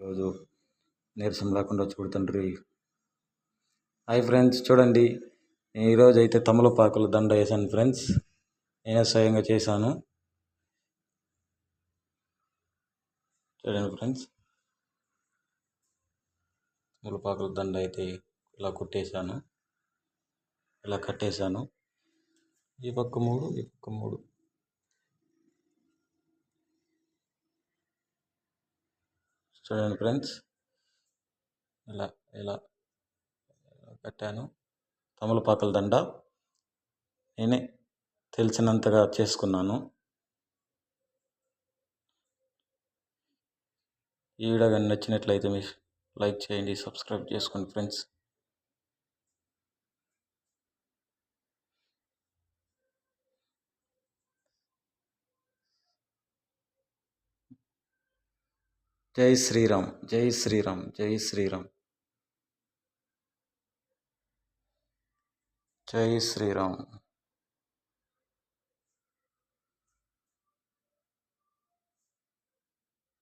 ఈరోజు నీరసం లేకుండా చూడు తండ్రి. హాయ్ ఫ్రెండ్స్, చూడండి ఈరోజు అయితే తమలపాకుల దండ వేసాను ఫ్రెండ్స్. నేనే స్వయంగా చేశాను. చూడండి ఫ్రెండ్స్, తమలపాకుల దండ అయితే ఇలా కుట్టేశాను, ఇలా కట్టేశాను. ఈ పక్క 3, ఈ పక్క 3. చూడండి ఫ్రెండ్స్, ఇలా ఇలా కట్టాను. తమలపాకుల దండ నేనే తెలిసినంతగా చేసుకున్నాను. ఈ వీడియో కానీ నచ్చినట్లయితే మీరు లైక్ చేయండి, సబ్స్క్రైబ్ చేసుకోండి ఫ్రెండ్స్. జై శ్రీరామ్, జై శ్రీరామ్, జై శ్రీరామ్, జై శ్రీరామ్.